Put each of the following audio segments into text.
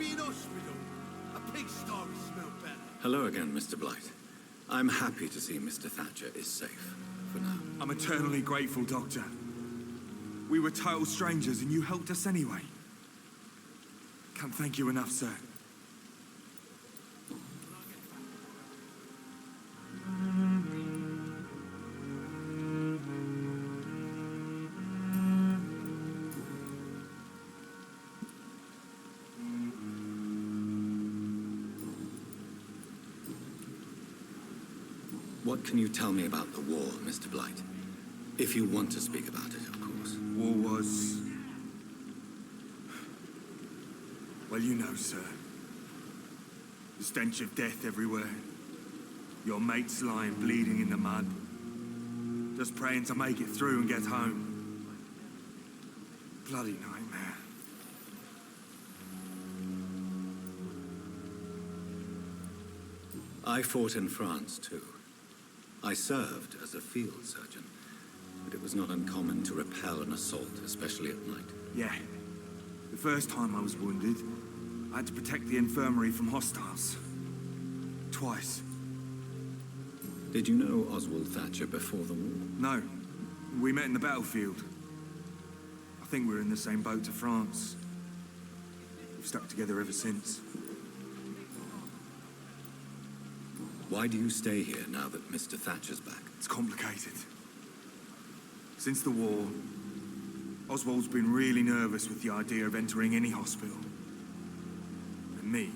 be in hospital. A pigsty would smell better. Hello again, Mr. Blight. I'm happy to see Mr. Thatcher is safe, for now. I'm eternally grateful, Doctor. We were total strangers and you helped us anyway. Can't thank you enough, sir. What can you tell me about the war, Mr. Blight? If you want to speak about it, of course. War was... well, you know, sir. The stench of death everywhere. Your mates lying bleeding in the mud. Just praying to make it through and get home. Bloody nightmare. I fought in France, too. I served as a field surgeon, but it was not uncommon to repel an assault, especially at night. Yeah. The first time I was wounded, I had to protect the infirmary from hostiles. Twice. Did you know Oswald Thatcher before the war? No. We met in the battlefield. I think we're in the same boat to France. We've stuck together ever since. Why do you stay here now that Mr. Thatcher's back? It's complicated. Since the war, Oswald's been really nervous with the idea of entering any hospital. And me,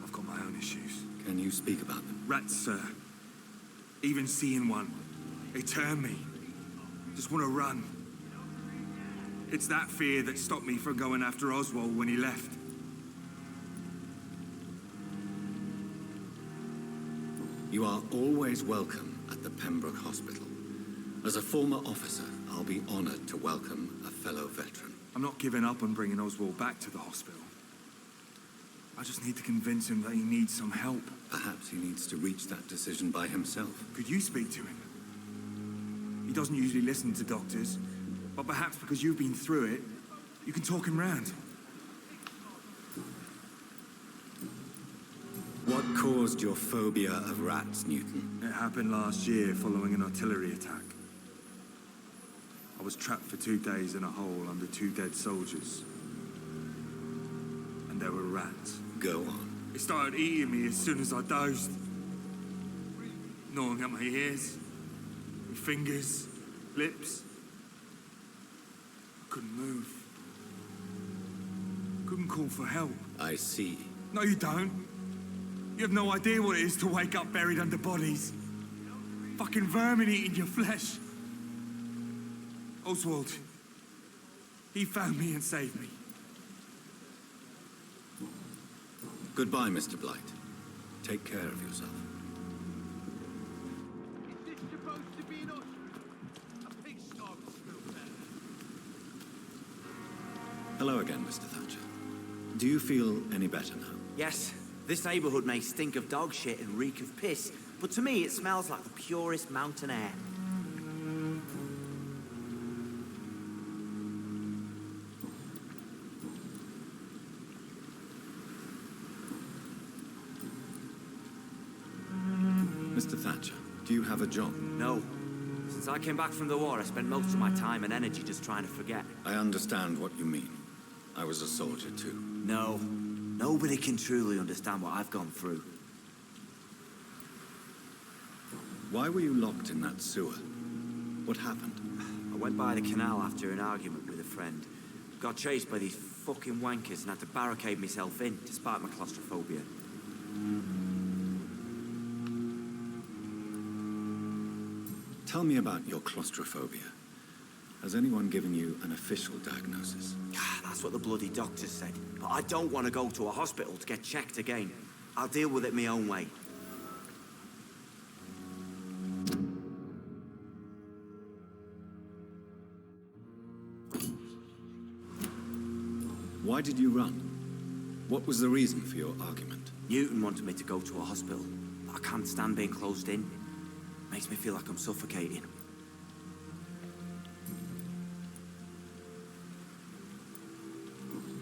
I've got my own issues. Can you speak about them? Rats, sir. Even seeing one, they turn me. Just want to run. It's that fear that stopped me from going after Oswald when he left. You are always welcome at the Pembroke Hospital. As a former officer, I'll be honored to welcome a fellow veteran. I'm not giving up on bringing Oswald back to the hospital. I just need to convince him that he needs some help. Perhaps he needs to reach that decision by himself. Could you speak to him? He doesn't usually listen to doctors, but perhaps because you've been through it, you can talk him round. What caused your phobia of rats, Newton? It happened last year following an artillery attack. I was trapped for 2 days in a hole under 2 dead soldiers. And there were rats. Go on. They started eating me as soon as I dozed. Gnawing at my ears, my fingers, lips. I couldn't move. Couldn't call for help. I see. No, you don't. You have no idea what it is to wake up buried under bodies. Fucking vermin eating your flesh. Oswald, he found me and saved me. Goodbye, Mr. Blight. Take care of yourself. Is this supposed to be in hospital? A pigsty would smell better. Hello again, Mr. Thatcher. Do you feel any better now? Yes, this neighborhood may stink of dog shit and reek of piss, but to me it smells like the purest mountain air. Mr. Thatcher, do you have a job? No. Since I came back from the war, I spent most of my time and energy just trying to forget. I understand what you mean. I was a soldier too. No. Nobody can truly understand what I've gone through. Why were you locked in that sewer? What happened? I went by the canal after an argument with a friend. Got chased by these fucking wankers and had to barricade myself in, despite my claustrophobia. Tell me about your claustrophobia. Has anyone given you an official diagnosis? That's what the bloody doctor said. But I don't want to go to a hospital to get checked again. I'll deal with it my own way. Why did you run? What was the reason for your argument? Newton wanted me to go to a hospital, but I can't stand being closed in. Makes me feel like I'm suffocating.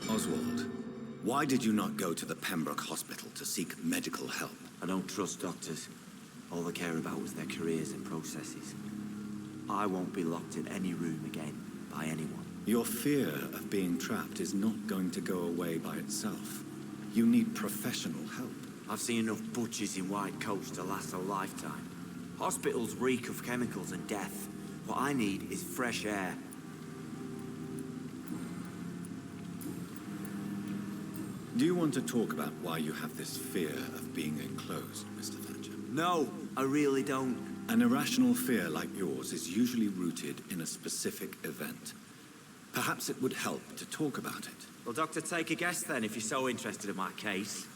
Oswald, Why did you not go to the Pembroke Hospital to seek medical help? I don't trust doctors. All they care about is their careers and processes. I won't be locked in any room again by anyone. Your fear of being trapped is not going to go away by itself. You need professional help. I've seen enough butchers in white coats to last a lifetime. Hospitals reek of chemicals and death. What I need is fresh air. Do you want to talk about why you have this fear of being enclosed, Mr. Thatcher? No, I really don't. An irrational fear like yours is usually rooted in a specific event. Perhaps it would help to talk about it. Well, Doctor, take a guess then, if you're so interested in my case.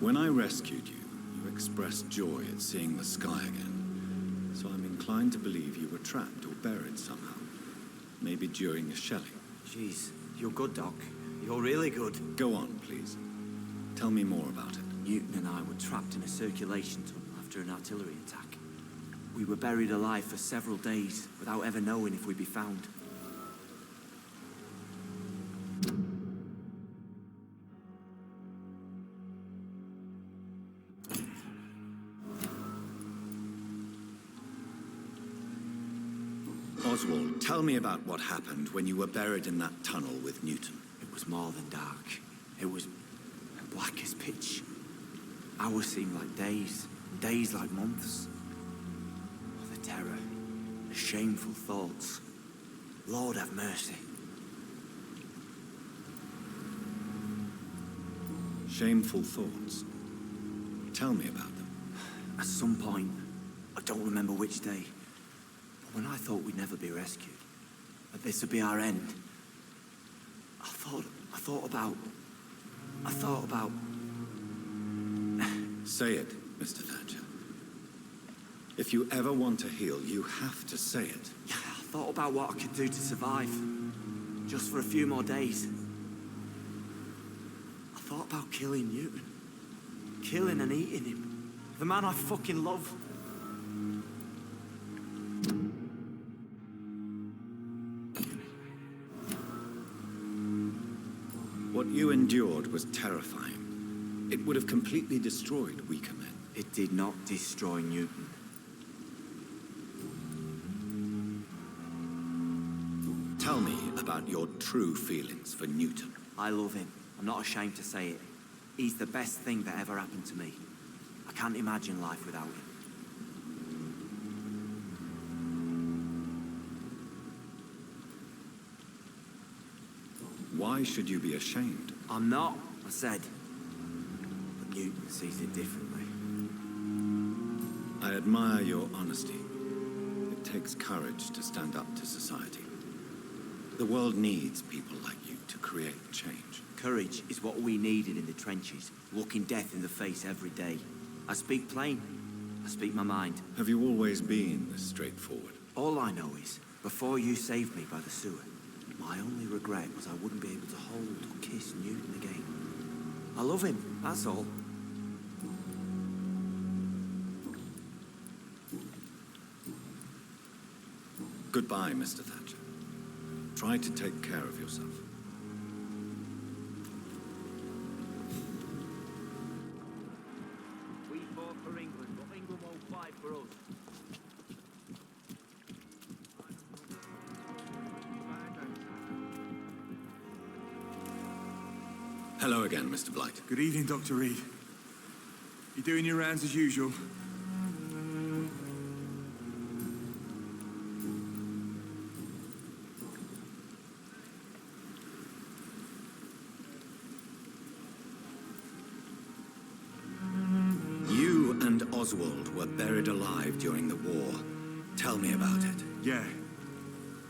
When I rescued you, you expressed joy at seeing the sky again. So I'm inclined to believe you were trapped or buried somehow. Maybe during a shelling. Jeez, you're good, Doc. You're really good. Go on, please. Tell me more about it. Newton and I were trapped in a circulation tunnel after an artillery attack. We were buried alive for several days without ever knowing if we'd be found. Oswald, tell me about what happened when you were buried in that tunnel with Newton. It was more than dark. It was black as pitch. Hours seemed like days, days like months. Oh, the terror, the shameful thoughts. Lord have mercy. Shameful thoughts. Tell me about them. At some point, I don't remember which day, but when I thought we'd never be rescued, that this would be our end, I thought about... Say it, Mr. Thatcher. If you ever want to heal, you have to say it. Yeah, I thought about what I could do to survive. Just for a few more days. I thought about killing Newton. Killing and eating him. The man I fucking love. What you endured was terrifying. It would have completely destroyed weaker men. It did not destroy Newton. Tell me about your true feelings for Newton. I love him. I'm not ashamed to say it. He's the best thing that ever happened to me. I can't imagine life without him. Why should you be ashamed? I'm not, I said. But Newton sees it differently. I admire your honesty. It takes courage to stand up to society. The world needs people like you to create change. Courage is what we needed in the trenches, looking death in the face every day. I speak plain. I speak my mind. Have you always been this straightforward? All I know is, before you saved me by the sewer, my only regret was I wouldn't be able to hold or kiss Newton again. I love him, that's all. Goodbye, Mr. Thatcher. Try to take care of yourself. We fought for England, but England won't fight for us. Hello again, Mr. Blight. Good evening, Dr. Reed. You doing your rounds as usual? You and Oswald were buried alive during the war. Tell me about it. Yeah.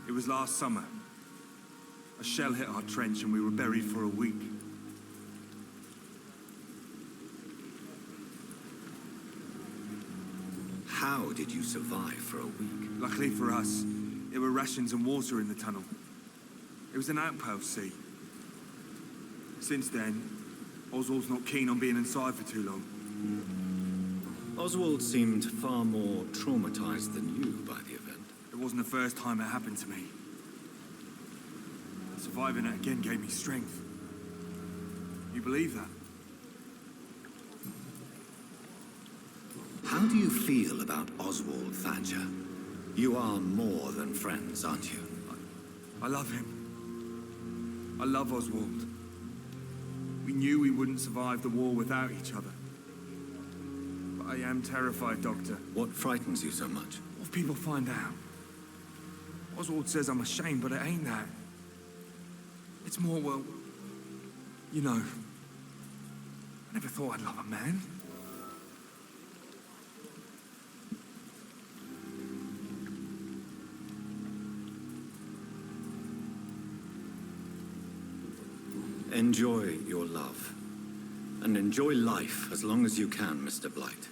It was last summer. A shell hit our trench and we were buried for a week. How did you survive for a week? Luckily for us, there were rations and water in the tunnel. It was an outpost, see. Since then, Oswald's not keen on being inside for too long. Oswald seemed far more traumatized than you by the event. It wasn't the first time it happened to me. Surviving it again gave me strength. You believe that? How do you feel about Oswald Thatcher? You are more than friends, aren't you? I love him. I love Oswald. We knew we wouldn't survive the war without each other. But I am terrified, Doctor. What frightens you so much? What if people find out? Oswald says I'm ashamed, but it ain't that. It's more, well, you know, I never thought I'd love a man. Enjoy your love. And enjoy life as long as you can, Mr. Blight.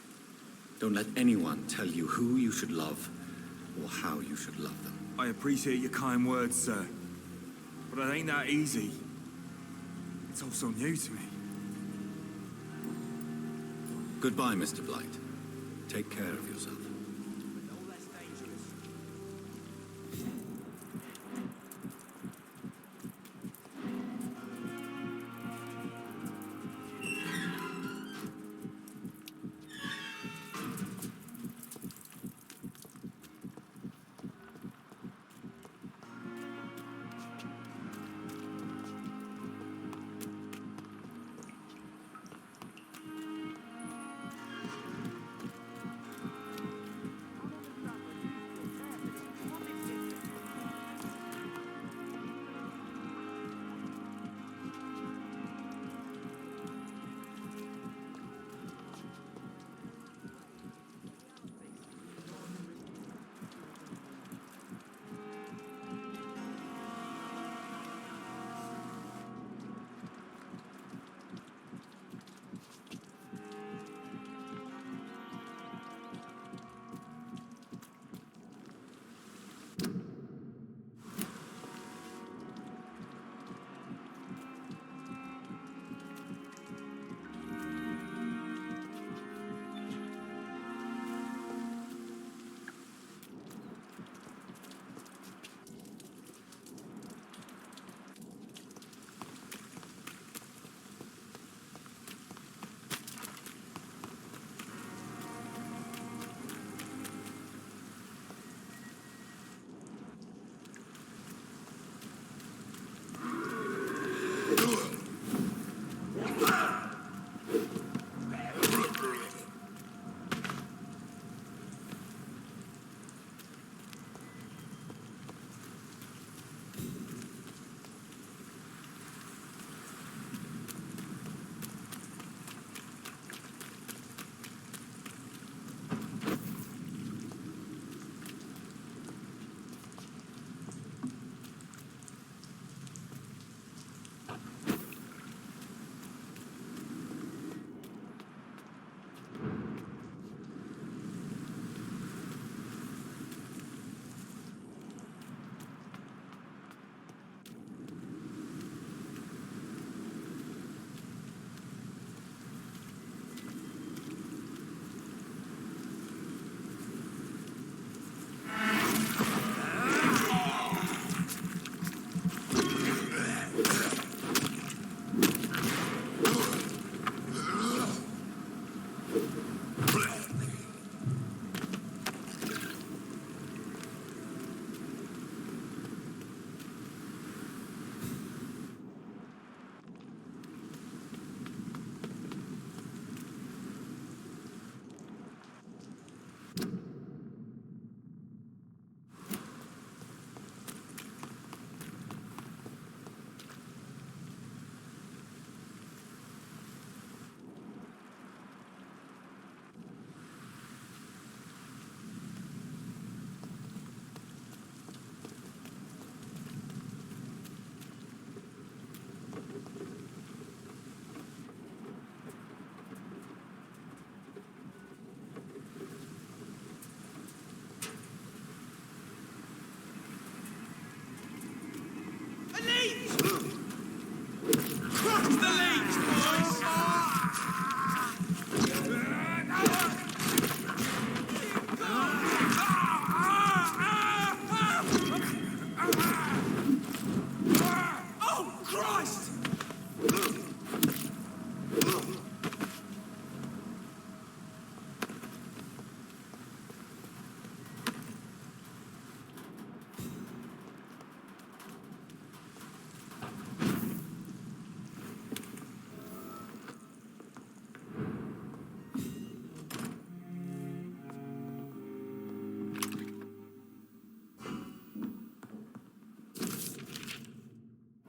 Don't let anyone tell you who you should love or how you should love them. I appreciate your kind words, sir. But it ain't that easy. It's all so new to me. Goodbye, Mr. Blight. Take care of yourself.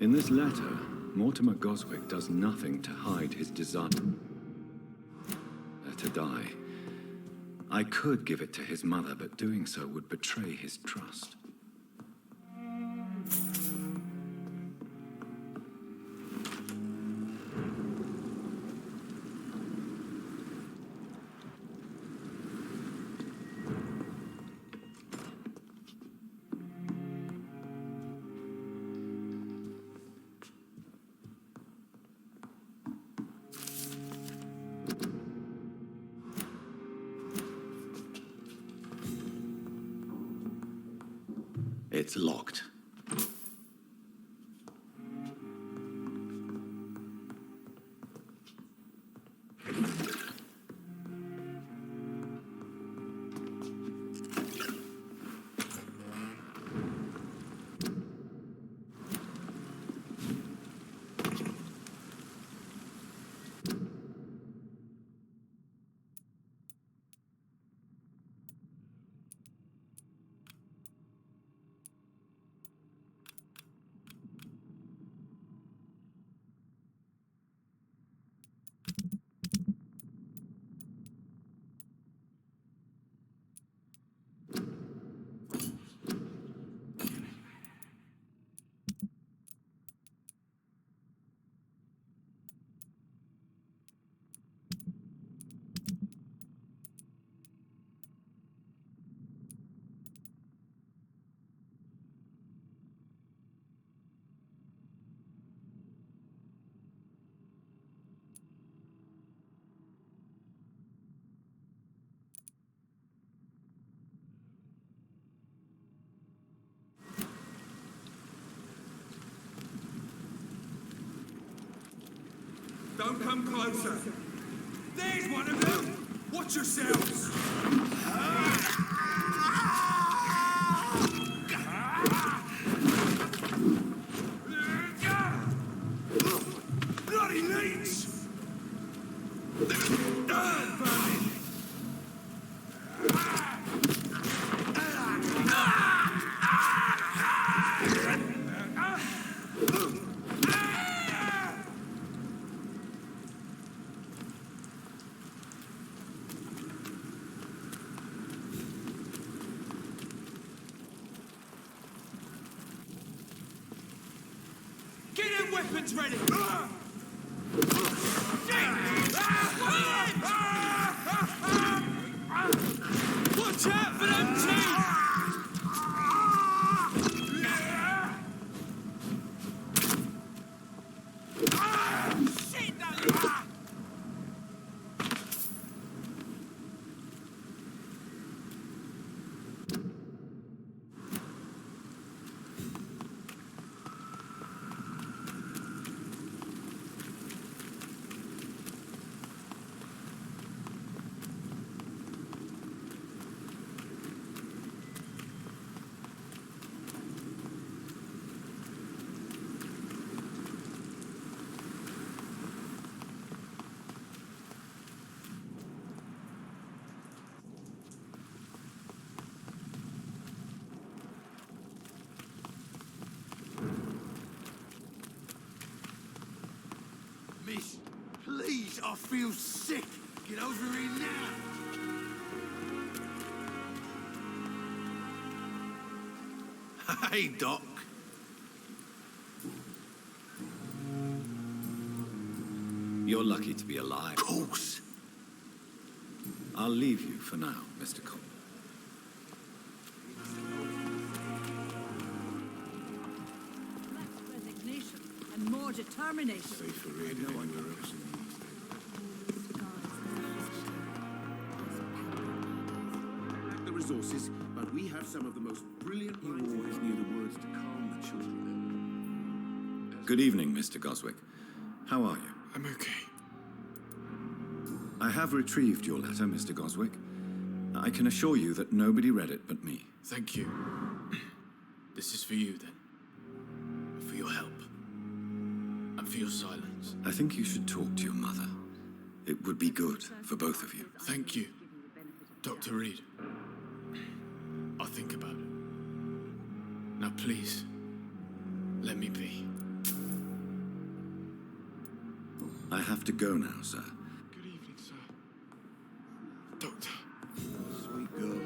In this letter, Mortimer Goswick does nothing to hide his desire to die. I could give it to his mother, but doing so would betray his trust. It's locked. Don't come closer. There's one of them. Watch yourselves. Bloody leech! Get them weapons ready! Watch out for them teeth! Miss, please, I feel sick. Get over here now. Hey, Doc. You're lucky to be alive. Of course. I'll leave you for now, Mr. Cole. Less resignation and more determination. Safer really than anywhere else. Lack the resources, but we have some of the most brilliant minds. He always knew the words to calm the children. Good evening, Mr. Goswick. How are you? I'm okay. I have retrieved your letter, Mr. Goswick. I can assure you that nobody read it but me. Thank you. This is for you, then. For your help. And for your silence. I think you should talk to your mother. It would be good for both of you. Thank you, Dr. Reed. I'll think about it. Now, please, let me be. I have to go now, sir. Good evening, sir. Doctor. Sweet girl.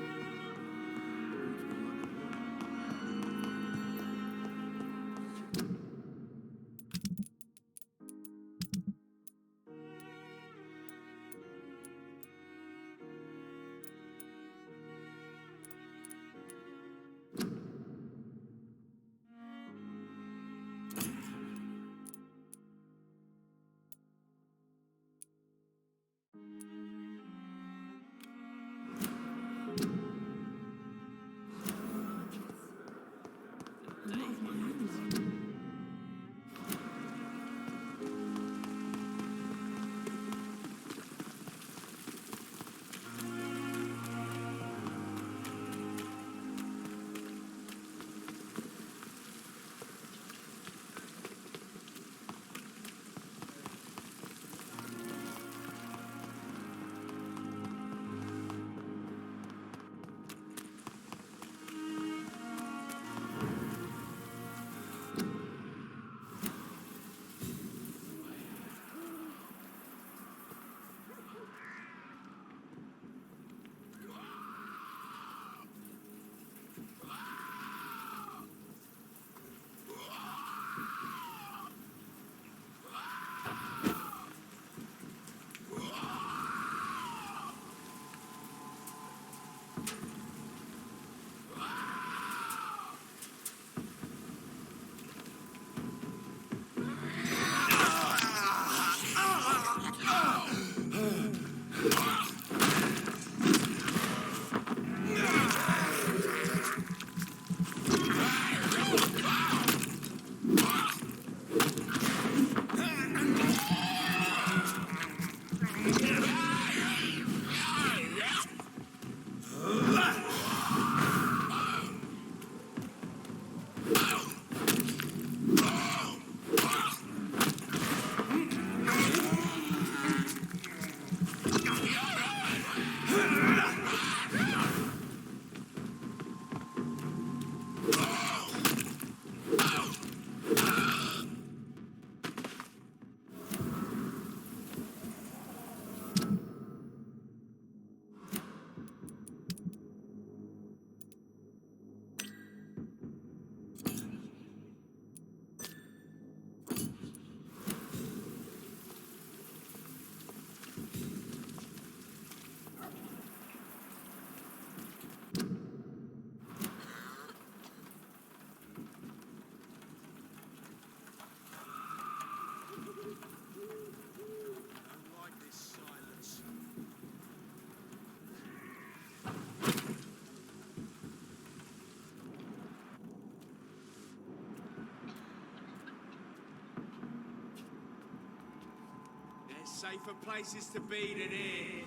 Safer places to be than here.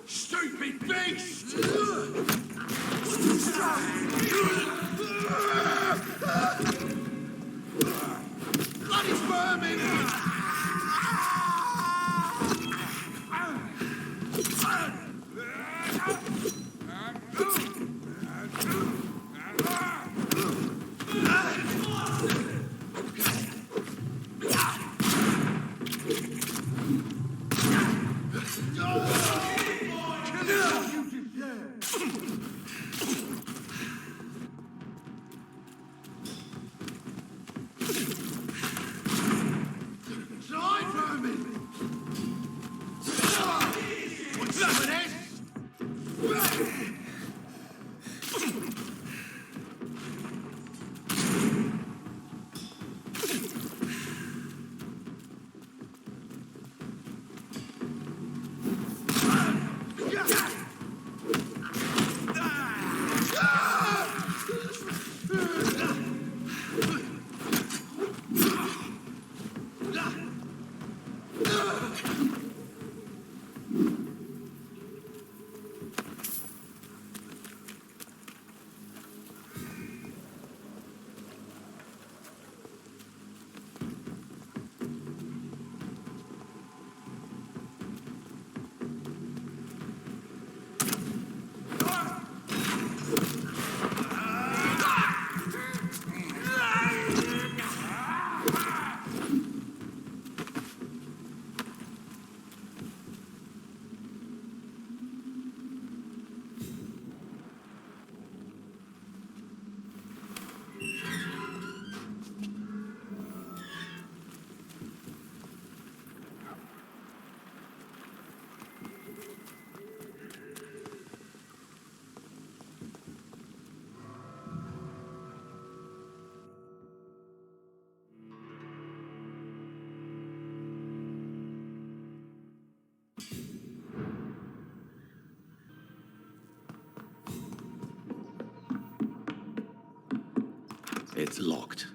Stupid beast! Bloody vermin! It's locked.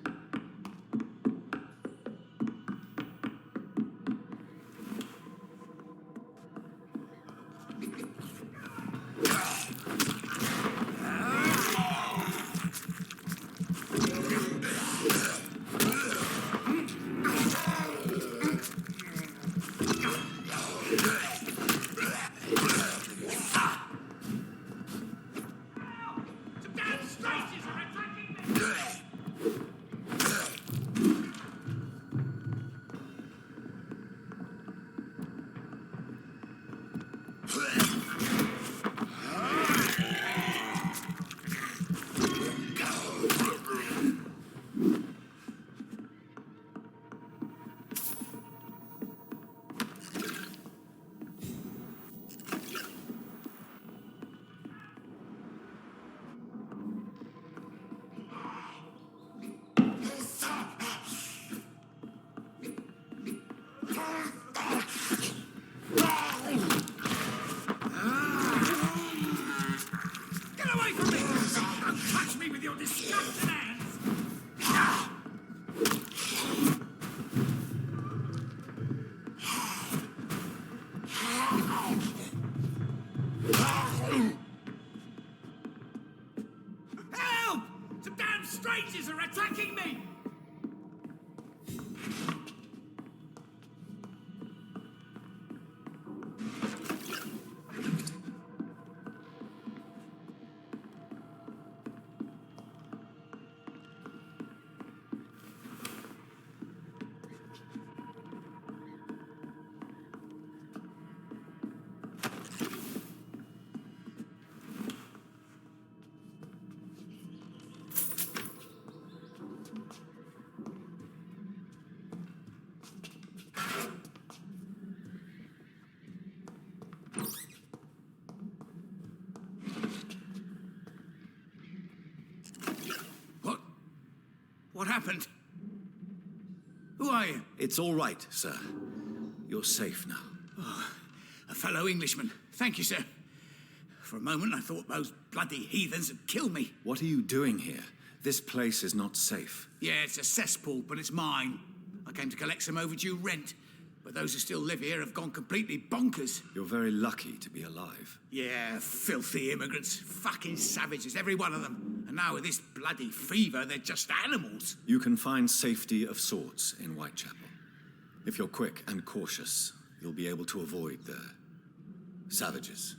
Get away from me! Don't touch me with your disgusting hands! Help! Some damn strangers are attacking me! What happened? Who are you? It's all right, sir. You're safe now. A fellow Englishman. Thank you, sir. For a moment, I thought those bloody heathens had killed me. What are you doing here? This place is not safe. Yeah, it's a cesspool, but it's mine. I came to collect some overdue rent, but those who still live here have gone completely bonkers. You're very lucky to be alive. Yeah, filthy immigrants. Fucking savages, every one of them. And now with this bloody fever, they're just animals. You can find safety of sorts in Whitechapel. If you're quick and cautious, you'll be able to avoid the savages.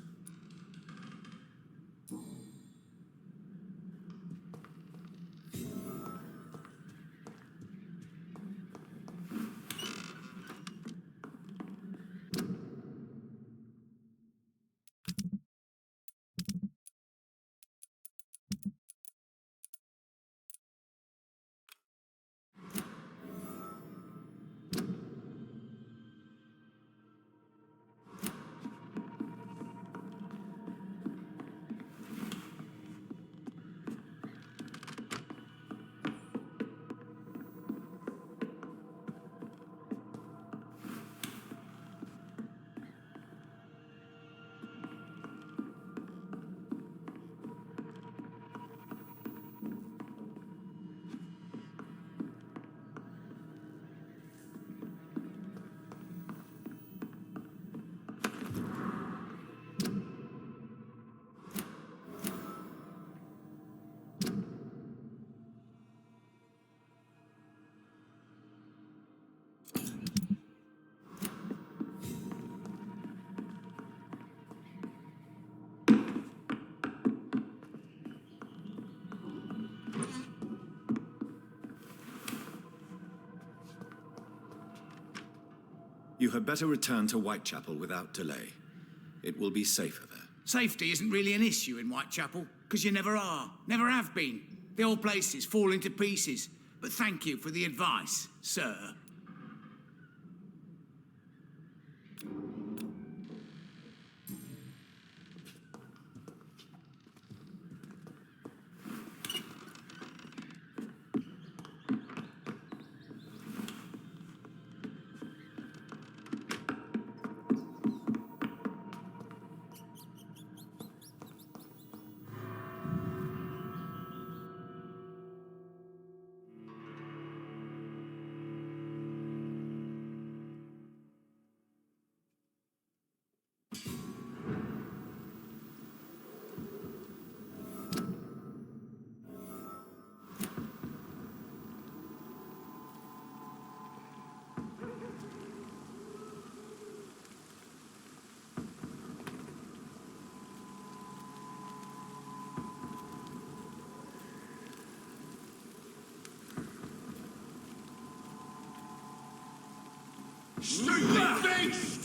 You had better return to Whitechapel without delay. It will be safer there. Safety isn't really an issue in Whitechapel, because you never are, never have been. The old places fall into pieces. But thank you for the advice, sir. Stupid beast!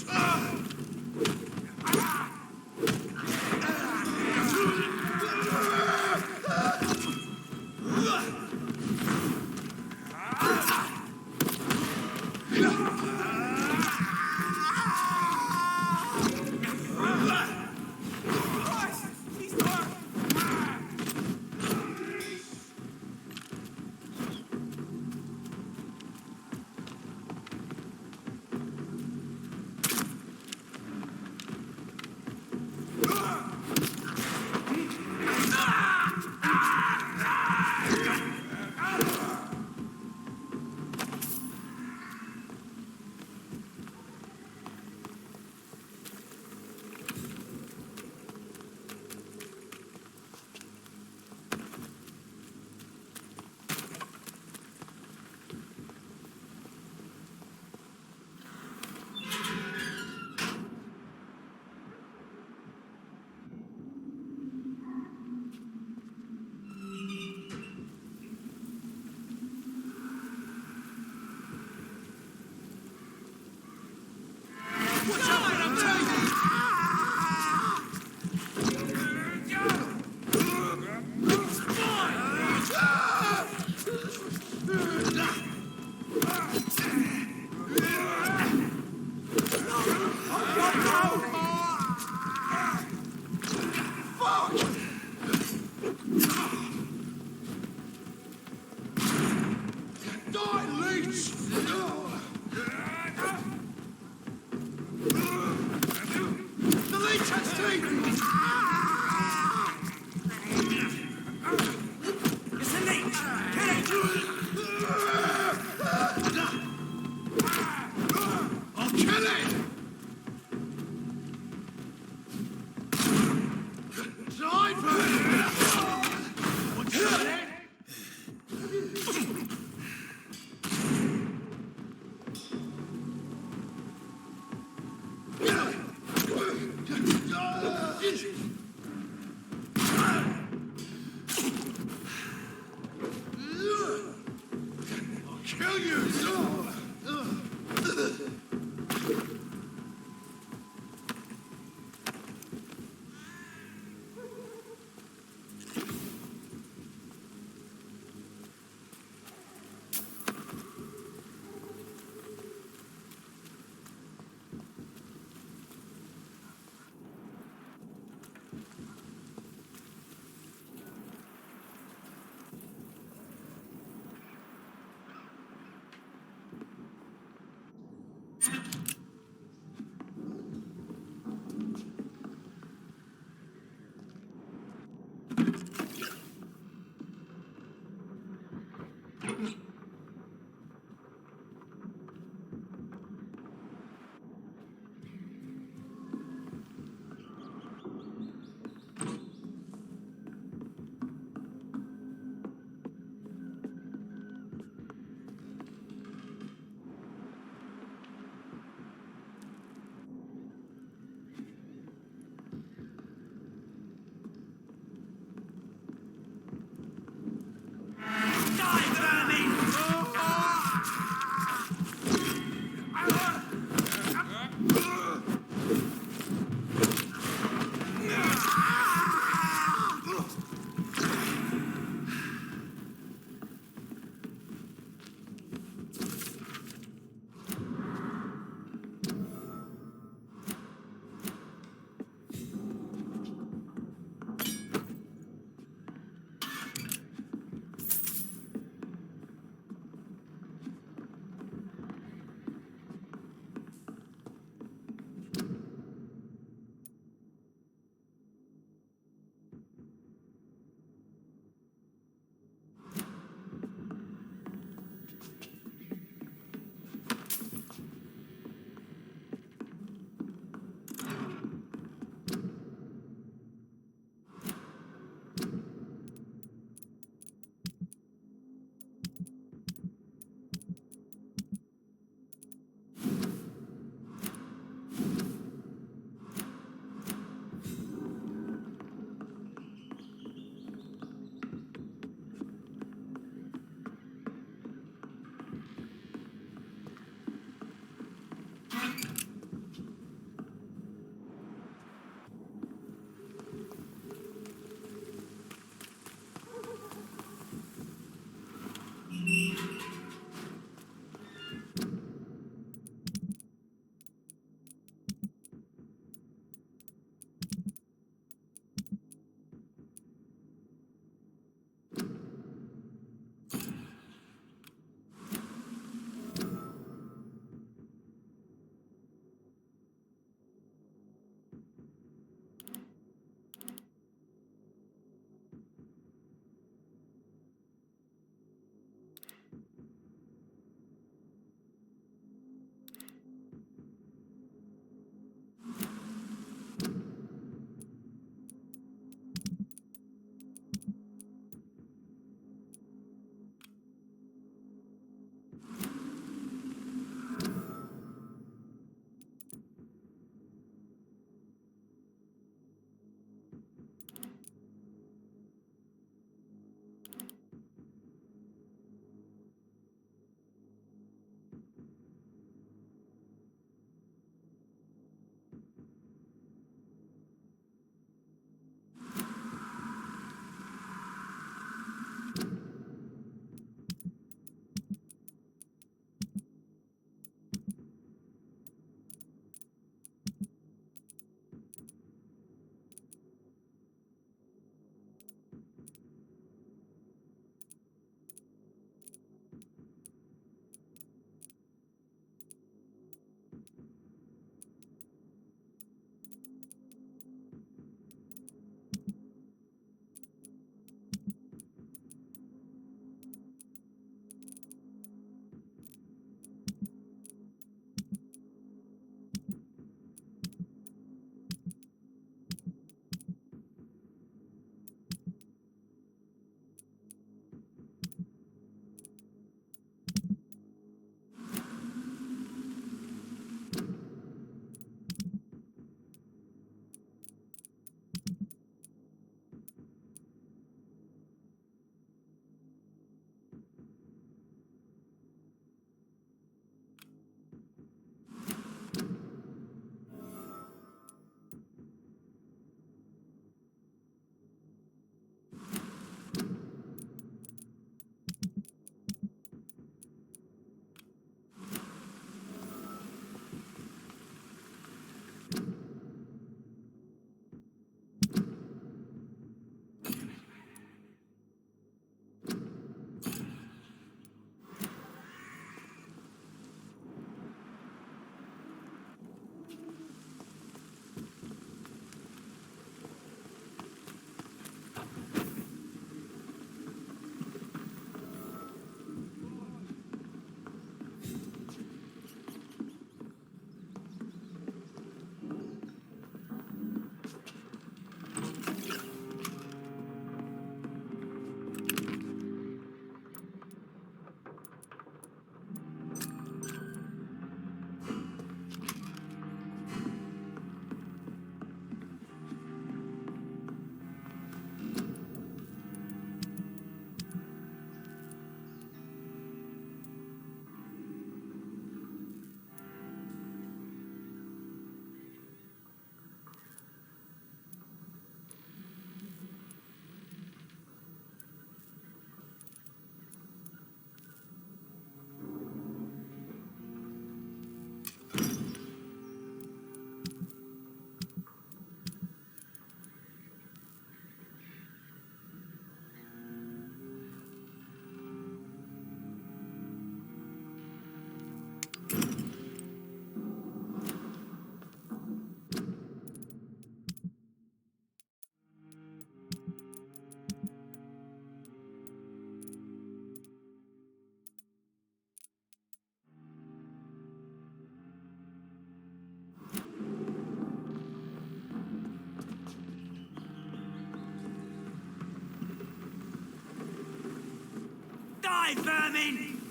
Die, vermin!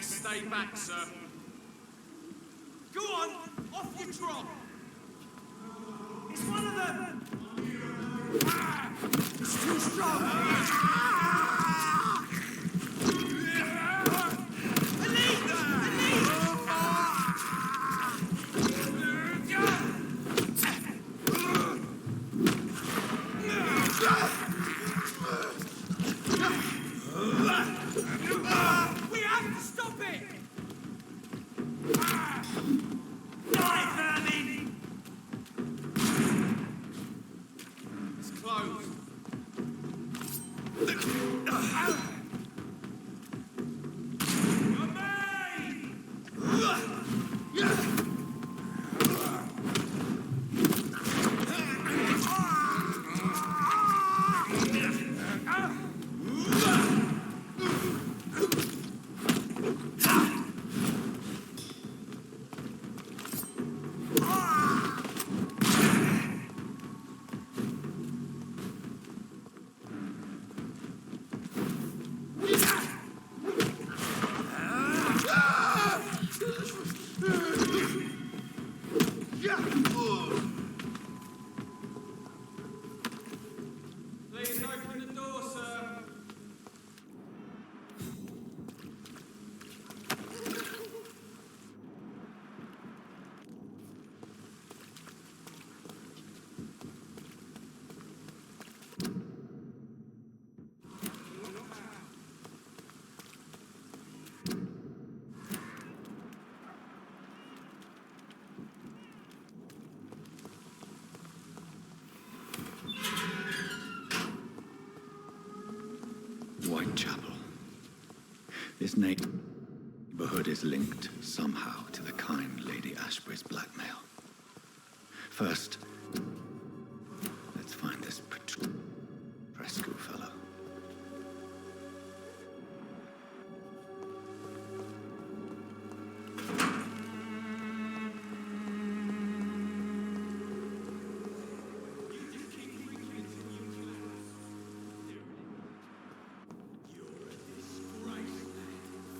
Best stay back, sir. Go on, off you drop. It's one of them! It's too strong! We have to stop it! Die, vermin! It's closed. Please open the door, sir. Whitechapel. This neighborhood is linked somehow to the kind Lady Ashbury's blackmail. First, let's find this Prescott fellow.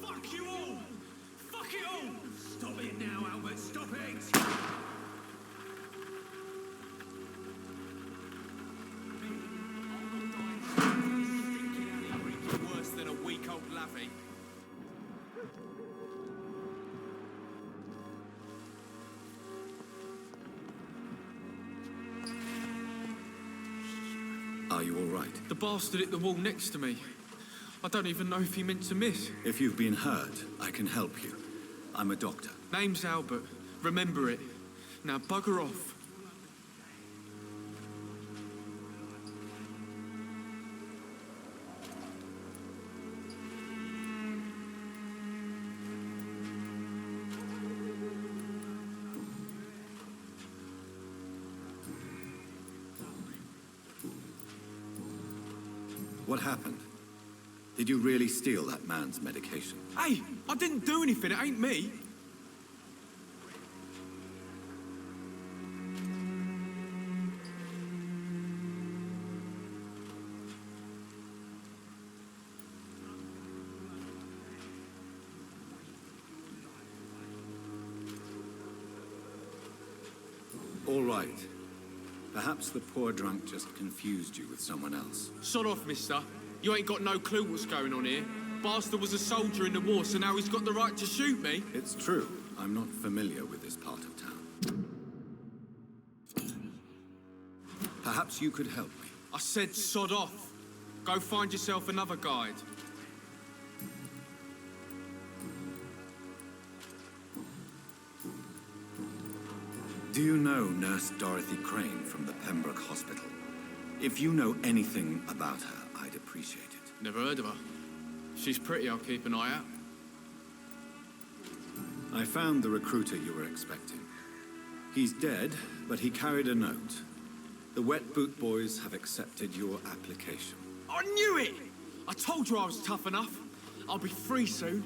Fuck you all! Fuck it all! Stop it now, Albert, stop it! Worse than a weak old lavvy. Are you all right? The bastard hit the wall next to me. I don't even know if he meant to miss. If you've been hurt, I can help you. I'm a doctor. Name's Albert. Remember it. Now bugger off. What happened? Did you really steal that man's medication? Hey, I didn't do anything. It ain't me. All right. Perhaps the poor drunk just confused you with someone else. Sod off, mister. You ain't got no clue what's going on here. Bastard was a soldier in the war, so now he's got the right to shoot me. It's true. I'm not familiar with this part of town. Perhaps you could help me. I said sod off. Go find yourself another guide. Do you know Nurse Dorothy Crane from the Pembroke Hospital? If you know anything about her, I'd appreciate it. Never heard of her. She's pretty, I'll keep an eye out. I found the recruiter you were expecting. He's dead, but he carried a note. The Wet Boot Boys have accepted your application. I knew it! I told you I was tough enough. I'll be free soon.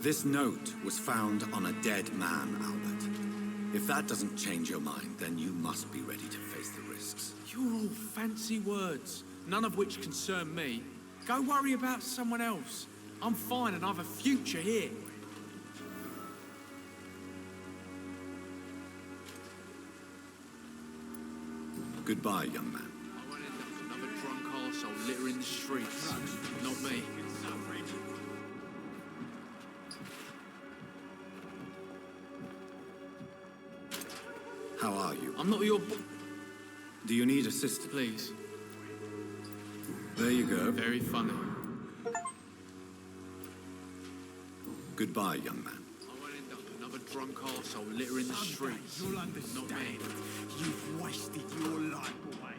This note was found on a dead man, Albert. If that doesn't change your mind, then you must be ready to face the risks. You're all fancy words, none of which concern me. Go worry about someone else. I'm fine and I've a future here. Goodbye, young man. I won't end up another drunk arsehole littering the streets. Not me. How are you? I'm not your Do you need assistance? Please. There you go. Very funny. Goodbye, young man. I won't end up another drunk arsehole littering the streets. You'll Not understand. me. You've wasted your life away.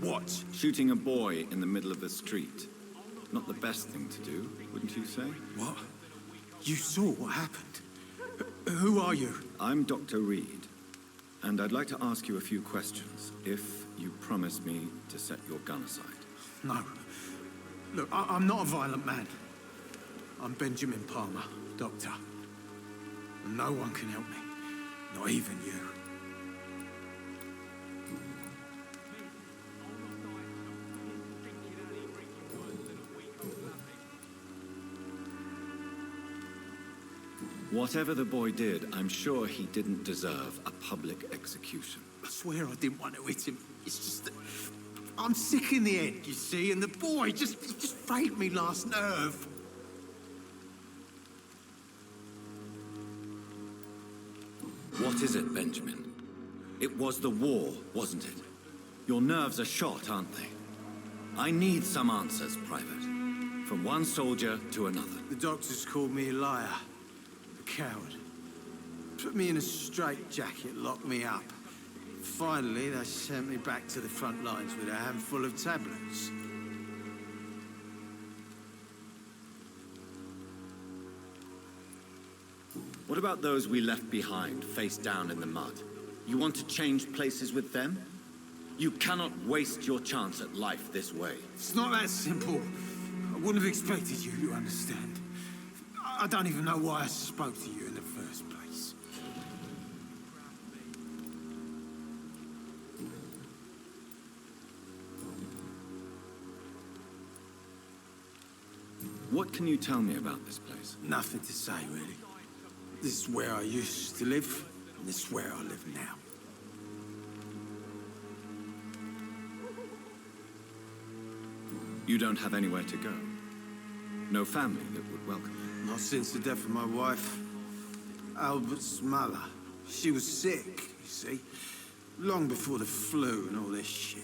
What? Shooting a boy in the middle of the street. Not the best thing to do, wouldn't you say? What? You saw what happened. Who are you? I'm Dr. Reed, and I'd like to ask you a few questions, if you promise me to set your gun aside. No. Look, I'm not a violent man. I'm Benjamin Palmer, doctor. And no one can help me. Not even you. Whatever the boy did, I'm sure he didn't deserve a public execution. I swear I didn't want to hit him. It's just that I'm sick in the head, you see, and the boy just frayed me last nerve. What is it, Benjamin? It was the war, wasn't it? Your nerves are shot, aren't they? I need some answers, Private. From one soldier to another. The doctors called me a liar, a coward. Put me in a straitjacket, locked me up. Finally, they sent me back to the front lines with a handful of tablets. What about those we left behind, face down in the mud? You want to change places with them? You cannot waste your chance at life this way. It's not that simple. I wouldn't have expected you to understand. I don't even know why I spoke to you in the first place. What can you tell me about this place? Nothing to say, really. This is where I used to live, and this is where I live now. You don't have anywhere to go. No family that would welcome you. Not since the death of my wife, Albert's mother. She was sick, you see. Long before the flu and all this shit.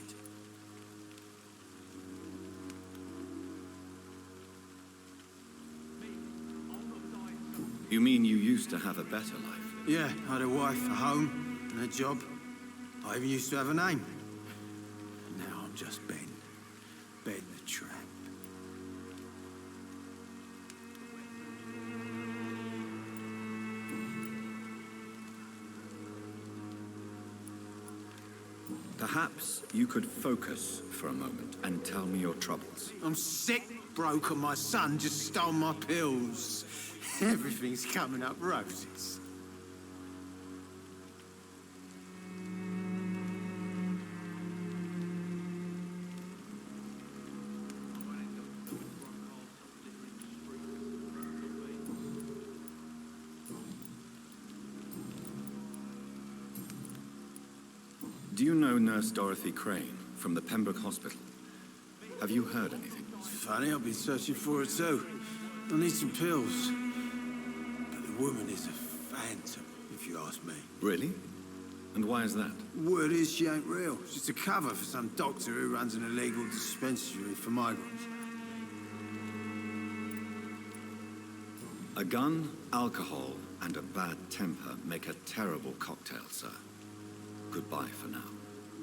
You mean you used to have a better life? Yeah, I had a wife, a home, and a job. I even used to have a name. Now I'm just Ben. Ben the Tramp. Perhaps you could focus for a moment and tell me your troubles. I'm sick, broke, and my son just stole my pills. Everything's coming up roses. Do you know Nurse Dorothy Crane from the Pembroke Hospital? Have you heard anything? It's funny, I've been searching for her too. I need some pills. But the woman is a phantom, if you ask me. Really? And why is that? Word is she ain't real. She's a cover for some doctor who runs an illegal dispensary for migrants. A gun, alcohol, and a bad temper make a terrible cocktail, sir. Goodbye for now.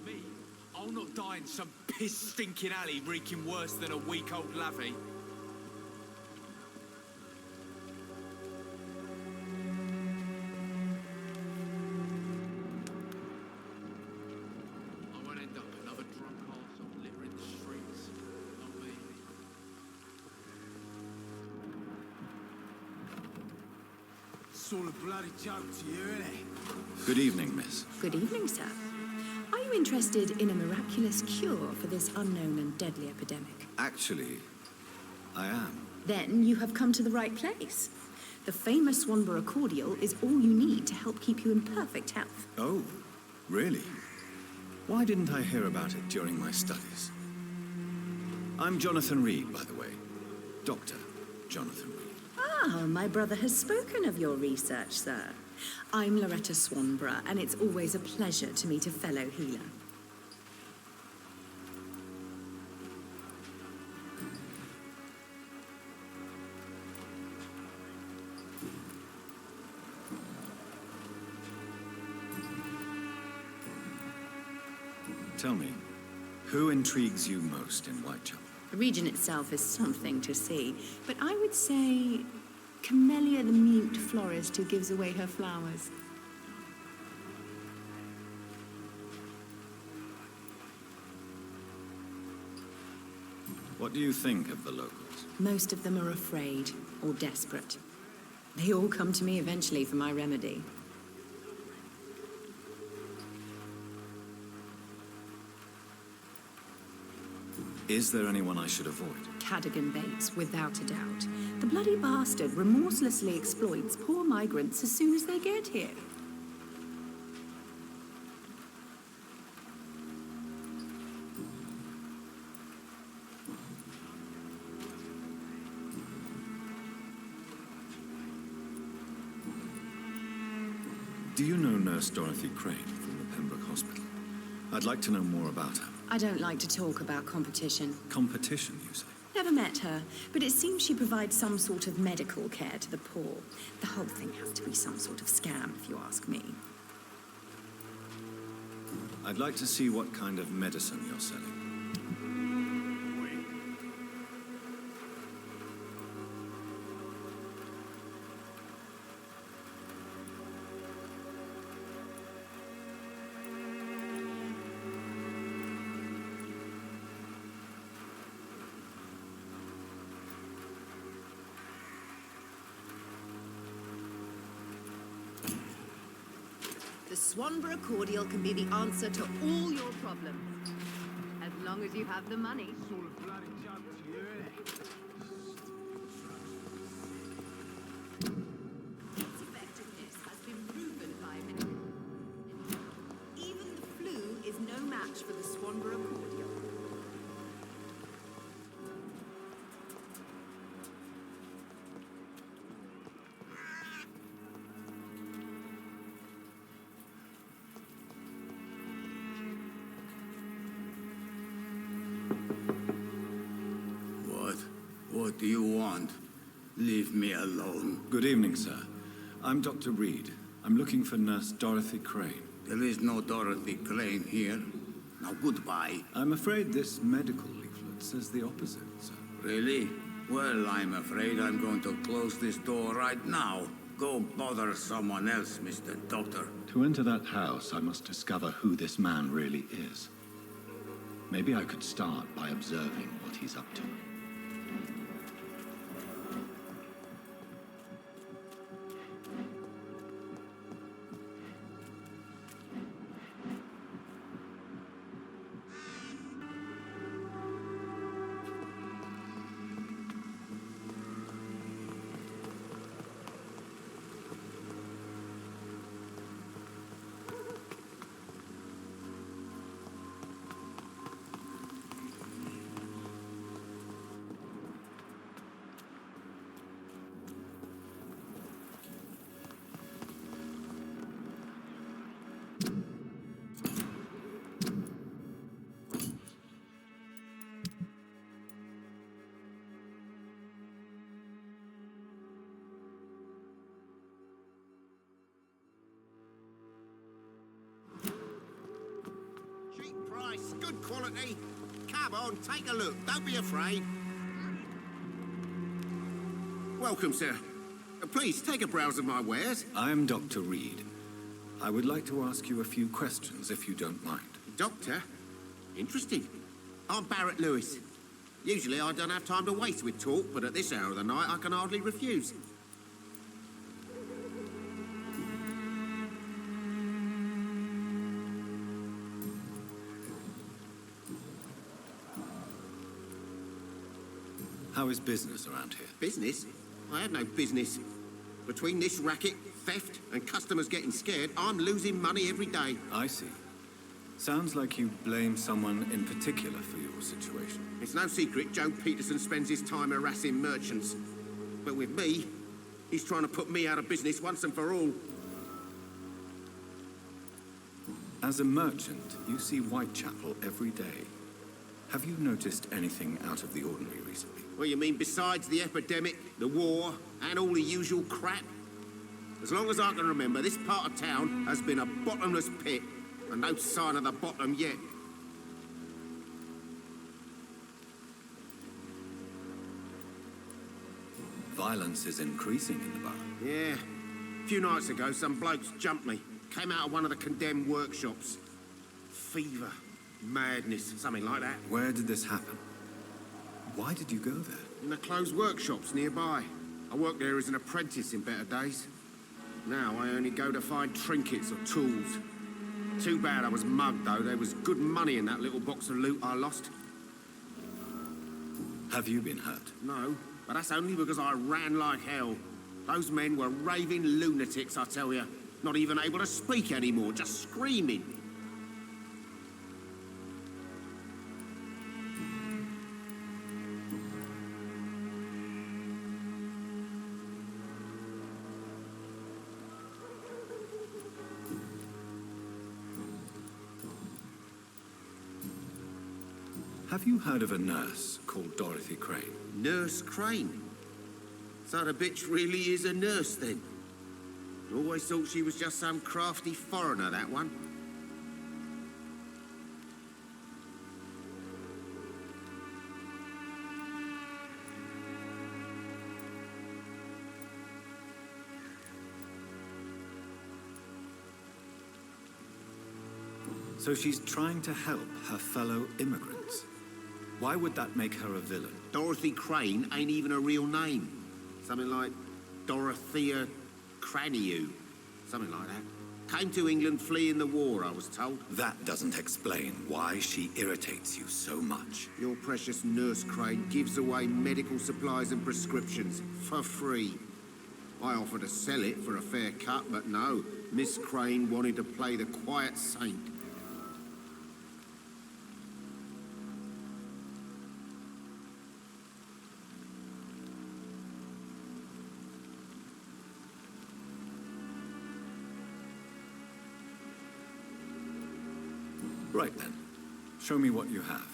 Me? I'll not die in some piss-stinking alley reeking worse than a week-old lavvy. I won't end up another drunk arsehole littering the streets. It's all a bloody joke to you, isn't it? Good evening, miss. Good evening, sir. Are you interested in a miraculous cure for this unknown and deadly epidemic? Actually, I am. Then you have come to the right place. The famous Swanborough cordial is all you need to help keep you in perfect health. Oh, really? Why didn't I hear about it during my studies? I'm Jonathan Reed, by the way. Dr. Jonathan Reed. Ah, my brother has spoken of your research, sir. I'm Loretta Swanborough, and it's always a pleasure to meet a fellow healer. Tell me, who intrigues you most in Whitechapel? The region itself is something to see, but I would say Camellia the mute florist who gives away her flowers. What do you think of the locals? Most of them are afraid or desperate. They all come to me eventually for my remedy. Is there anyone I should avoid? Cadogan Bates, without a doubt. The bloody bastard remorselessly exploits poor migrants as soon as they get here. Do you know Nurse Dorothy Crane from the Pembroke Hospital? I'd like to know more about her. I don't like to talk about competition. Competition, you say? Never met her, but it seems she provides some sort of medical care to the poor. The whole thing has to be some sort of scam, if you ask me. I'd like to see what kind of medicine you're selling. The Swanborough cordial can be the answer to all your problems. As long as you have the money. It's all a bloody joke to you, isn't it? Its effectiveness has been proven by many. Even the flu is no match for the Swanborough cordial. What do you want? Leave me alone. Good evening, sir. I'm Dr. Reed. I'm looking for Nurse Dorothy Crane. There is no Dorothy Crane here. Now, goodbye. I'm afraid this medical leaflet says the opposite, sir. Really? Well, I'm afraid I'm going to close this door right now. Go bother someone else, Mr. Doctor. To enter that house, I must discover who this man really is. Maybe I could start by observing what he's up to. Price, good quality. Come on, take a look. Don't be afraid. Welcome, sir. Please, take a browse of my wares. I'm Dr. Reed. I would like to ask you a few questions, if you don't mind. Doctor? Interesting. I'm Barrett Lewis. Usually I don't have time to waste with talk, but at this hour of the night I can hardly refuse. How is business around here? Business? I have no business. Between this racket, theft, and customers getting scared, I'm losing money every day. I see. Sounds like you blame someone in particular for your situation. It's no secret Joe Peterson spends his time harassing merchants. But with me, he's trying to put me out of business once and for all. As a merchant, you see Whitechapel every day. Have you noticed anything out of the ordinary recently? What you mean besides the epidemic, the war, and all the usual crap? As long as I can remember, this part of town has been a bottomless pit, and no sign of the bottom yet. Violence is increasing in the borough. Yeah. A few nights ago, some blokes jumped me. Came out of one of the condemned workshops. Fever, madness, something like that. Where did this happen? Why did you go there? In the closed workshops nearby. I worked there as an apprentice in better days. Now I only go to find trinkets or tools. Too bad I was mugged, though. There was good money in that little box of loot I lost. Have you been hurt? No, but that's only because I ran like hell. Those men were raving lunatics, I tell you. Not even able to speak anymore, just screaming. Have you heard of a nurse called Dorothy Crane? Nurse Crane? So the bitch really is a nurse, then? Always thought she was just some crafty foreigner, that one. So she's trying to help her fellow immigrants. Why would that make her a villain? Dorothy Crane ain't even a real name. Something like Dorothea Craniu. Something like that. Came to England fleeing the war, I was told. That doesn't explain why she irritates you so much. Your precious Nurse Crane gives away medical supplies and prescriptions for free. I offered to sell it for a fair cut, but no. Miss Crane wanted to play the quiet saint. Right then. Show me what you have.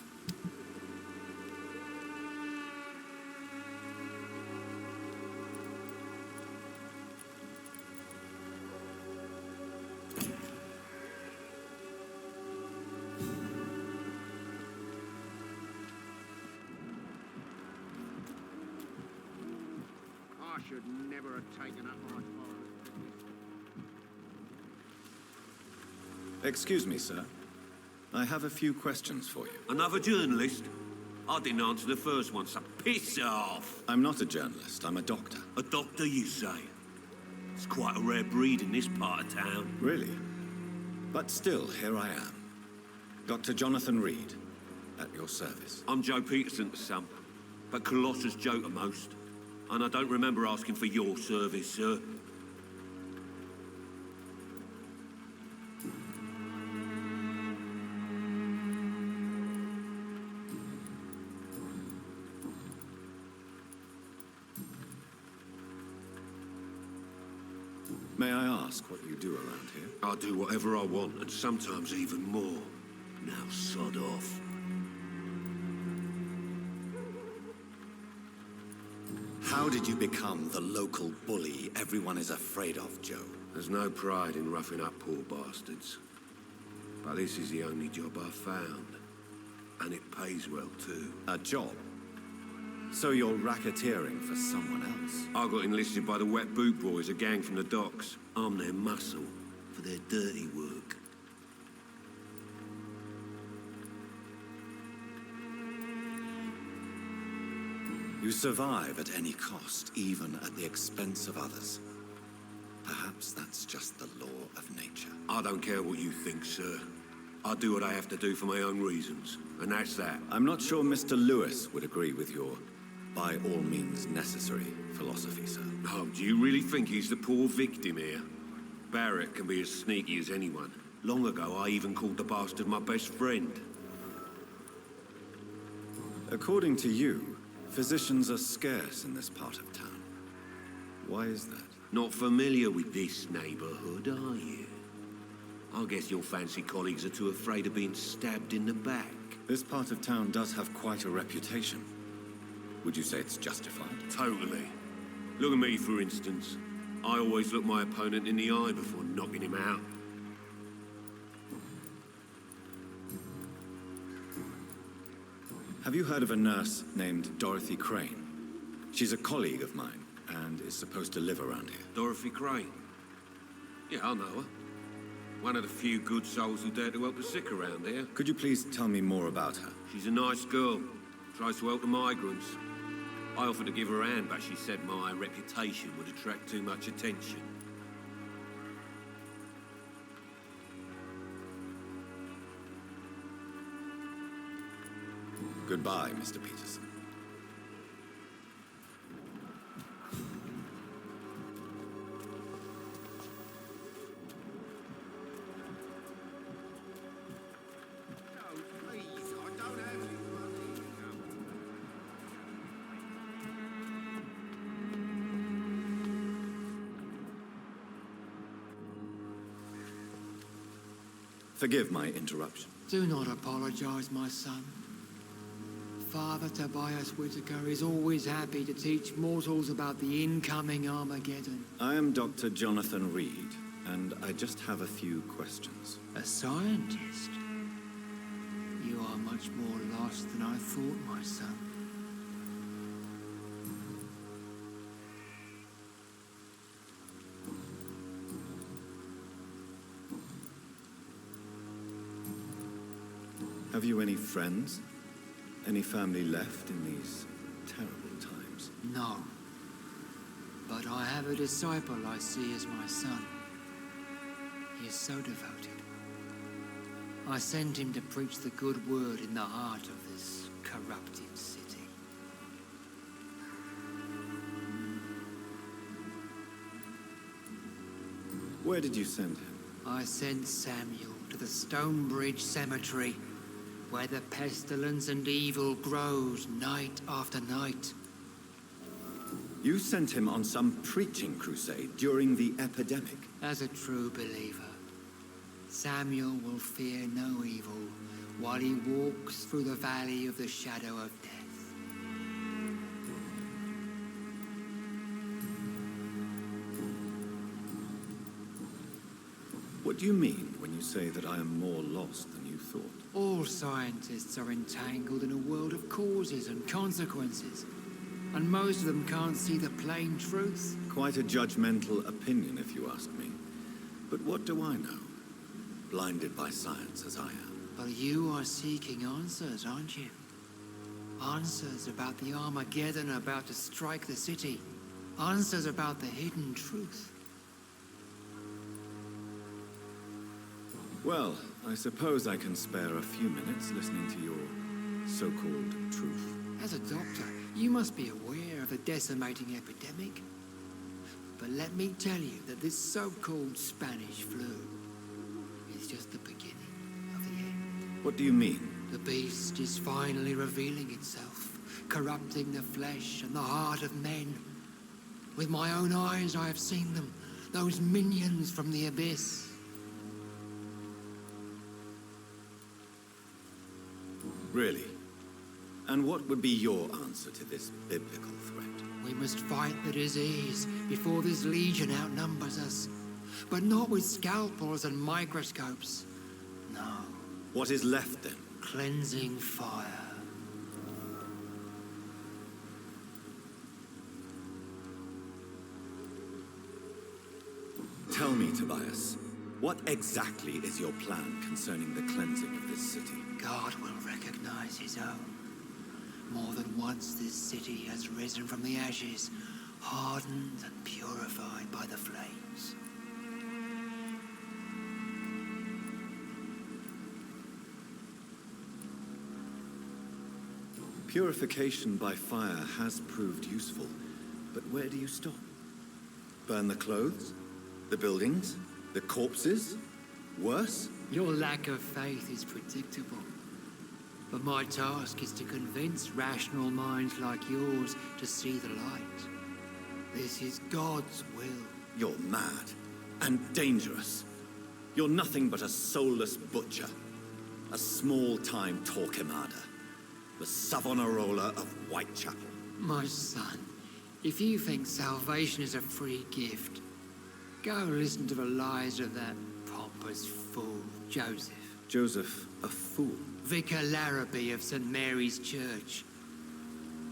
I should never have taken up my foreign. Excuse me, sir. I have a few questions for you. Another journalist? I didn't answer the first one, so piss off. I'm not a journalist, I'm a doctor. A doctor, you say? It's quite a rare breed in this part of town. Really? But still, here I am. Dr. Jonathan Reed, at your service. I'm Joe Peterson to some, but Colossus Joe to most. And I don't remember asking for your service, sir. May I ask what you do around here? I do whatever I want, and sometimes even more. Now sod off. How did you become the local bully everyone is afraid of, Joe? There's no pride in roughing up poor bastards. But this is the only job I've found. And it pays well, too. A job? So you're racketeering for someone else? I got enlisted by the Wet Boot Boys, a gang from the docks. I'm their muscle for their dirty work. You survive at any cost, even at the expense of others. Perhaps that's just the law of nature. I don't care what you think, sir. I do what I have to do for my own reasons, and that's that. I'm not sure Mr. Lewis would agree with your by all means necessary philosophy, sir. Oh, do you really think he's the poor victim here? Barrett can be as sneaky as anyone. Long ago, I even called the bastard my best friend. According to you, physicians are scarce in this part of town. Why is that? Not familiar with this neighborhood, are you? I guess your fancy colleagues are too afraid of being stabbed in the back. This part of town does have quite a reputation. Would you say it's justified? Totally. Look at me, for instance. I always look my opponent in the eye before knocking him out. Have you heard of a nurse named Dorothy Crane? She's a colleague of mine and is supposed to live around here. Dorothy Crane? Yeah, I know her. One of the few good souls who dare to help the sick around here. Could you please tell me more about her? She's a nice girl. Tries to help the migrants. I offered to give her a hand, but she said my reputation would attract too much attention. Goodbye, Mr. Peterson. No, please, I don't have any money. Forgive my interruption. Do not apologize, my son. Father Tobias Whitaker is always happy to teach mortals about the incoming Armageddon. I am Dr. Jonathan Reed, and I just have a few questions. A scientist? You are much more lost than I thought, my son. Have you any friends? Any family left in these terrible times? No. But I have a disciple I see as my son. He is so devoted. I send him to preach the good word in the heart of this corrupted city. Where did you send him? I sent Samuel to the Stonebridge Cemetery, where the pestilence and evil grows night after night. You sent him on some preaching crusade during the epidemic. As a true believer, Samuel will fear no evil while he walks through the valley of the shadow of death. What do you mean when you say that I am more lost than you thought? All scientists are entangled in a world of causes and consequences, and most of them can't see the plain truth. Quite a judgmental opinion, if you ask me. But what do I know? Blinded by science as I am. But you are seeking answers, aren't you? Answers about the Armageddon about to strike the city. Answers about the hidden truth. Well, I suppose I can spare a few minutes listening to your so-called truth. As a doctor, you must be aware of the decimating epidemic. But let me tell you that this so-called Spanish flu is just the beginning of the end. What do you mean? The beast is finally revealing itself, corrupting the flesh and the heart of men. With my own eyes I have seen them, those minions from the abyss. Really? And what would be your answer to this biblical threat? We must fight the disease before this legion outnumbers us. But not with scalpels and microscopes. No. What is left then? Cleansing fire. Tell me, Tobias, what exactly is your plan concerning the cleansing of this city? God will recognize his own. More than once this city has risen from the ashes, hardened and purified by the flames. Purification by fire has proved useful, but where do you stop? Burn the clothes? The buildings? The corpses? Worse? Your lack of faith is predictable. But my task is to convince rational minds like yours to see the light. This is God's will. You're mad and dangerous. You're nothing but a soulless butcher. A small-time Torquemada. The Savonarola of Whitechapel. My son, if you think salvation is a free gift, go listen to the lies of that pompous fool, Joseph. Joseph, a fool? Vicar Larrabee of St. Mary's Church.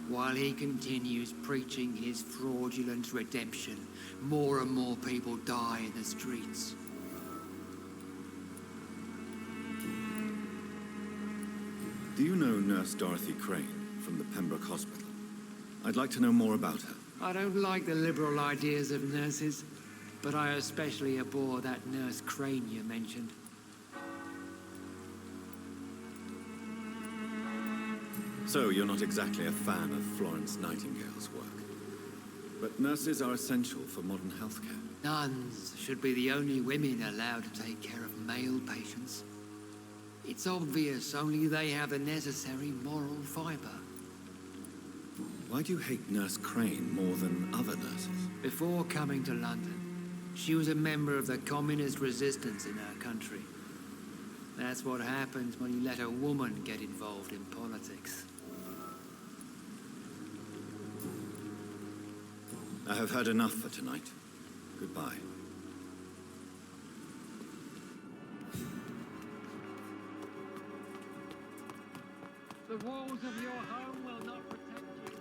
While he continues preaching his fraudulent redemption, more and more people die in the streets. Do you know Nurse Dorothy Crane from the Pembroke Hospital? I'd like to know more about her. I don't like the liberal ideas of nurses, but I especially abhor that Nurse Crane you mentioned. So you're not exactly a fan of Florence Nightingale's work. But nurses are essential for modern healthcare. Nuns should be the only women allowed to take care of male patients. It's obvious only they have the necessary moral fibre. Why do you hate Nurse Crane more than other nurses? Before coming to London, she was a member of the communist resistance in her country. That's what happens when you let a woman get involved in politics. I have heard enough for tonight. Goodbye. The walls of your home will not protect you.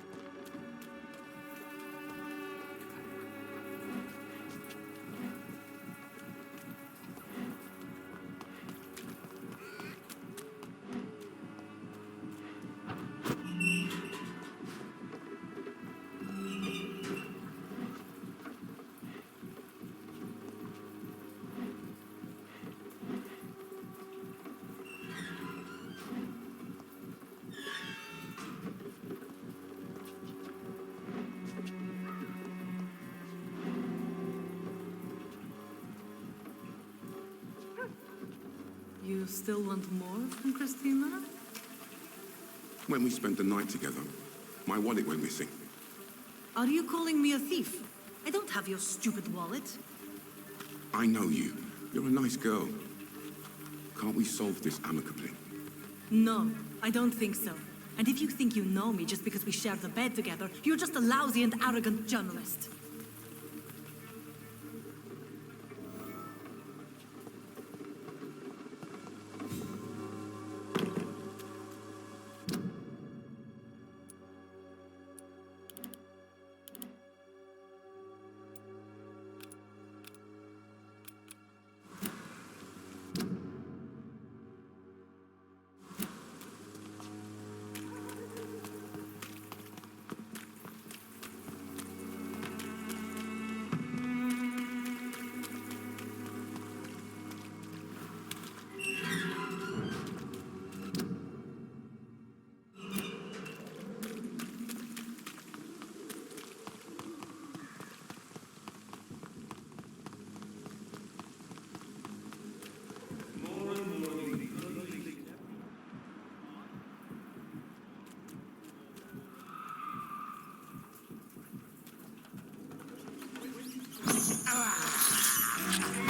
You still want more from Christina? When we spent the night together, my wallet went missing. Are you calling me a thief? I don't have your stupid wallet. I know you. You're a nice girl. Can't we solve this amicably? No, I don't think so. And if you think you know me just because we share the bed together, you're just a lousy and arrogant journalist.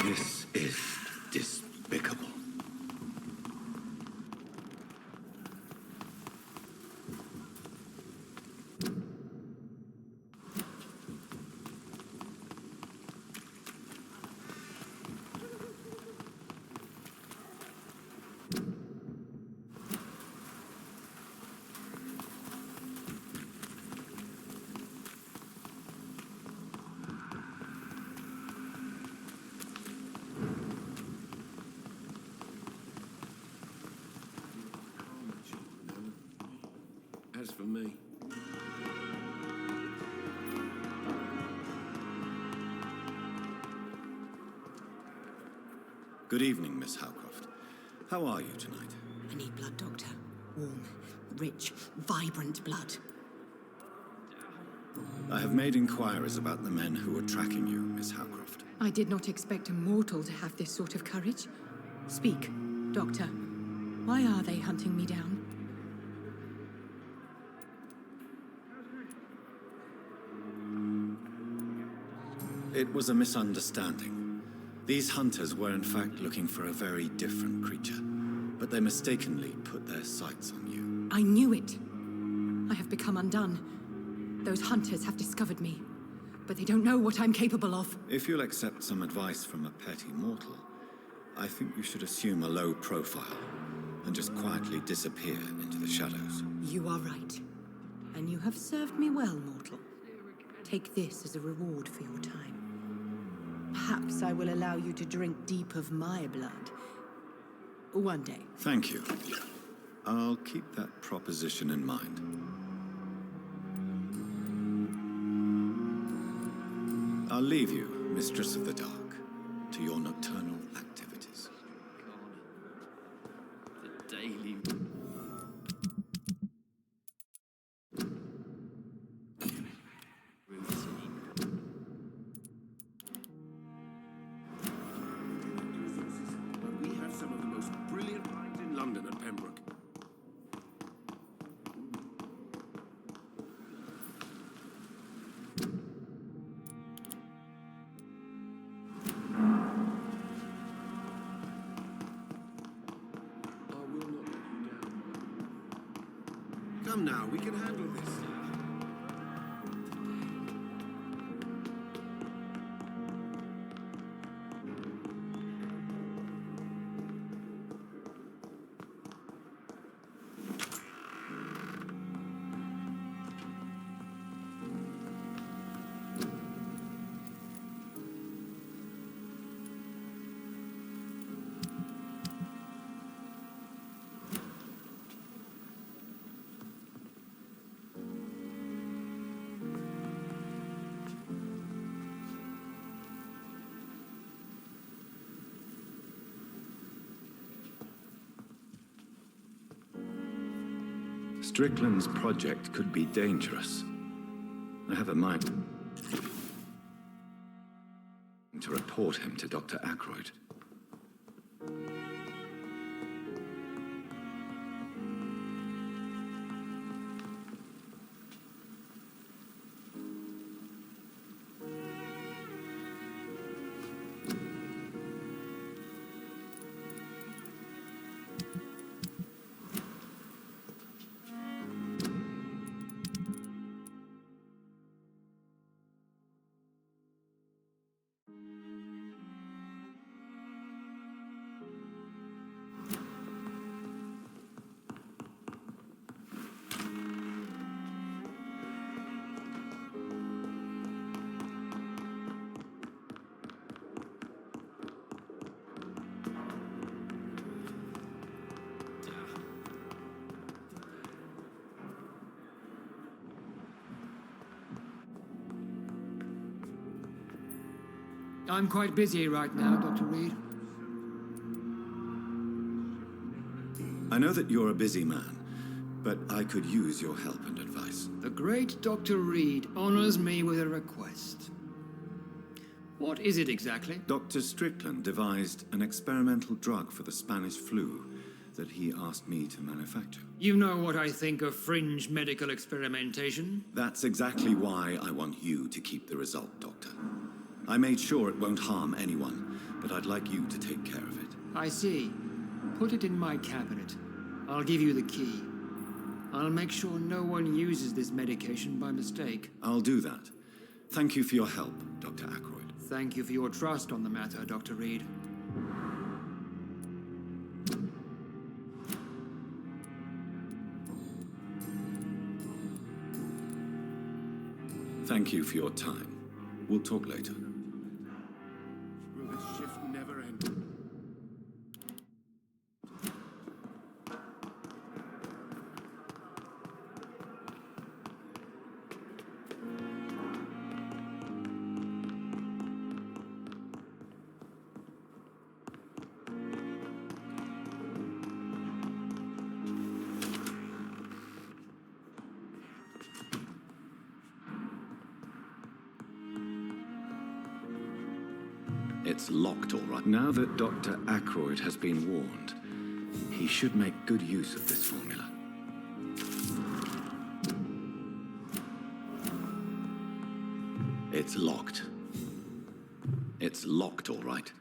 This is despicable. As for me, Good evening, Miss Howcroft. How are you tonight? I need blood, Doctor. Warm, rich, vibrant blood. I have made inquiries about the men who were tracking you, Miss Howcroft. I did not expect a mortal to have this sort of courage. Speak, Doctor. Why are they hunting me down? It was a misunderstanding. These hunters were in fact looking for a very different creature, but they mistakenly put their sights on you. I knew it. I have become undone. Those hunters have discovered me, but they don't know what I'm capable of. If you'll accept some advice from a petty mortal, I think you should assume a low profile and just quietly disappear into the shadows. You are right. And you have served me well, mortal. Take this as a reward for your time. Perhaps I will allow you to drink deep of my blood. One day. Thank you. I'll keep that proposition in mind. I'll leave you, Mistress of the Dark, to your nocturnal activities. The daily... We have some of the most brilliant minds in London at Pembroke. Come now, we can handle this. Strickland's project could be dangerous. I have a mind to report him to Dr. Ackroyd. I'm quite busy right now, Dr. Reed. I know that you're a busy man, but I could use your help and advice. The great Dr. Reed honors me with a request. What is it exactly? Dr. Strickland devised an experimental drug for the Spanish flu that he asked me to manufacture. You know what I think of fringe medical experimentation? That's exactly why I want you to keep the result, Doctor. I made sure it won't harm anyone, but I'd like you to take care of it. I see. Put it in my cabinet. I'll give you the key. I'll make sure no one uses this medication by mistake. I'll do that. Thank you for your help, Dr. Ackroyd. Thank you for your trust on the matter, Dr. Reed. Thank you for your time. We'll talk later. Will this shift never end? It's locked, all right. Now that Dr. Ackroyd has been warned, he should make good use of this formula. It's locked. It's locked, all right.